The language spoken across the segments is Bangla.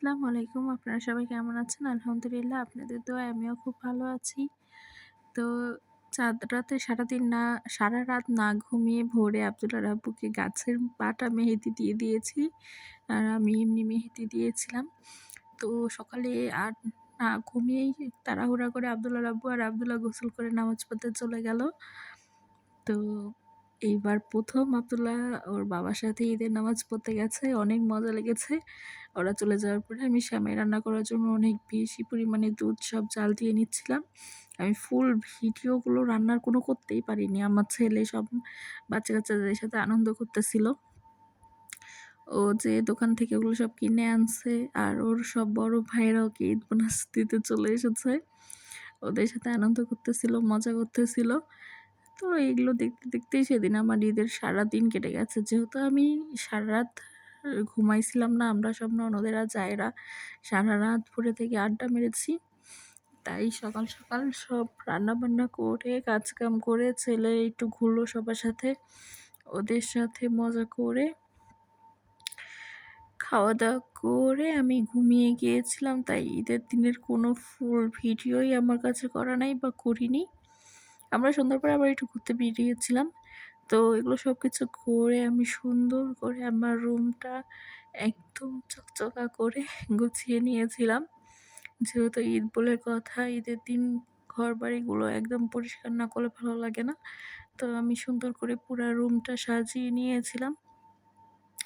আসসালামু আলাইকুম। আপনারা সবাই কেমন আছেন? আলহামদুলিল্লাহ আপনাদের দোয়ায় আমিও খুব ভালো আছি। তো রাতে সারারাত না ঘুমিয়ে ভোরে আব্দুল্লাহর আব্বুকে গাছের পাটা মেহেদি দিয়ে দিয়েছি। আর আমি এমনি মেহেদি দিয়েছিলাম। তো সকালে আর না ঘুমিয়েই তাড়াহুড়া করে আব্দুল্লাহর আব্বু আর আব্দুল্লাহ গোসল করে নামাজ পড়তে চলে গেল। তো এইবার ১ম আব্দুল্লাহ ওর বাবার সাথে ঈদের নামাজ পড়তে গেছে। অনেক মজা লেগেছে। ওরা চলে যাওয়ার পরে আমি সেমাই রান্না করার জন্য অনেক বেশি পরিমাণে দুধ সব জাল দিয়ে নিচ্ছিলাম। আমি ফুল ভিডিওগুলো রান্নার কোনো করতেই পারিনি। আমার ছেলে সব বাচ্চা-কাচ্চাদের সাথে আনন্দ করতেছিল। ও যে দোকান থেকে ওগুলো সব কিনে আনছে আর ওর সব বড় ভাইয়েরাও ওকে ঈদ বোনাস দিতে চলে এসেছে। ওদের সাথে আনন্দ করতেছিল, মজা করতেছিল। তো এগুলো দেখতে, দেখতেই সেদিন আমার ঈদের সারাদিন কেটে গেছে। যেহেতু আমি সারারাত ঘুমাইছিলাম না, আমরা সব ননদের আর জায়েরা সারারাত ভরে থেকে আড্ডা মেরেছি। তাই সকাল, সকাল সব রান্নাবান্না করে, কাজকাম করে, ছেলে একটু ঘুরলো সবার সাথে। ওদের সাথে মজা করে, খাওয়া-দাওয়া করে আমি ঘুমিয়ে গিয়েছিলাম। তাই ঈদের দিনের কোনো ফুল ভিডিওই আমার কাছে করা নাই বা করিনি। আমরা সন্ধ্যার পরে আবার একটু ঘুরতে বেরিয়েছিলাম। তো এগুলো সবকিছু করে আমি সুন্দর করে আমার রুমটা একদম চকচকা করে গুছিয়ে নিয়েছিলাম। যেহেতু ঈদ বলে কথা, ঈদের দিন ঘরবাড়িগুলো একদম পরিষ্কার না করলে ভালো লাগে না। তো আমি সুন্দর করে পুরা রুমটা সাজিয়ে নিয়েছিলাম।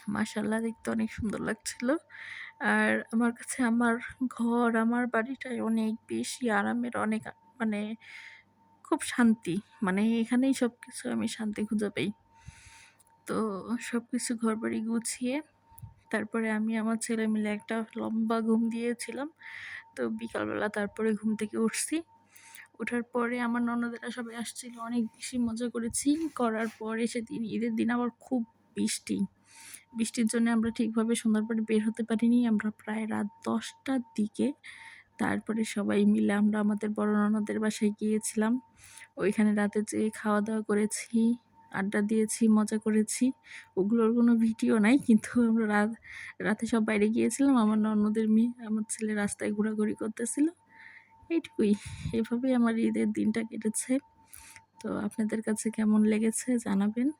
মাশাআল্লাহ দেখতে অনেক সুন্দর লাগছিল। আর আমার কাছে আমার ঘর, আমার বাড়িটাই অনেক বেশি আরামের, অনেক মানে খুব শান্তি। মানে এখানেই সবকিছু আমি শান্তি খুঁজে পাই। তো সবকিছু ঘরবাড়ি গুছিয়ে তারপরে আমি আমার ছেলে মিলে একটা লম্বা ঘুম দিয়েছিলাম। তো বিকালবেলা তারপরে ঘুম থেকে উঠছি। ওঠার পরে আমার ননদেরা সবাই আসছিল। অনেক বেশি মজা করেছি। করার পরে সেদিন ঈদের দিন আবার খুব বৃষ্টি। বৃষ্টির জন্য আমরা ঠিকভাবে সন্ধ্যার পরে বের হতে পারিনি। আমরা প্রায় রাত ১০ টার দিকে তারপরে সবাই মিলে আমরা আমাদের বড় ননদের বাসায় গিয়েছিলাম। ওইখানে রাতে যেয়ে খাওয়া-দাওয়া করেছি, আড্ডা দিয়েছি, মজা করেছি। ওগুলোর কোনো ভিডিও নাই। কিন্তু আমরা রাতে সব বাইরে গিয়েছিলাম। আমার ননদের মেয়ে, আমার ছেলে রাস্তায় ঘোরাঘুরি করতেছিল। এইটুকুই। এভাবেই আমার ঈদের দিনটা কেটেছে। তো আপনাদের কাছে কেমন লেগেছে জানাবেন।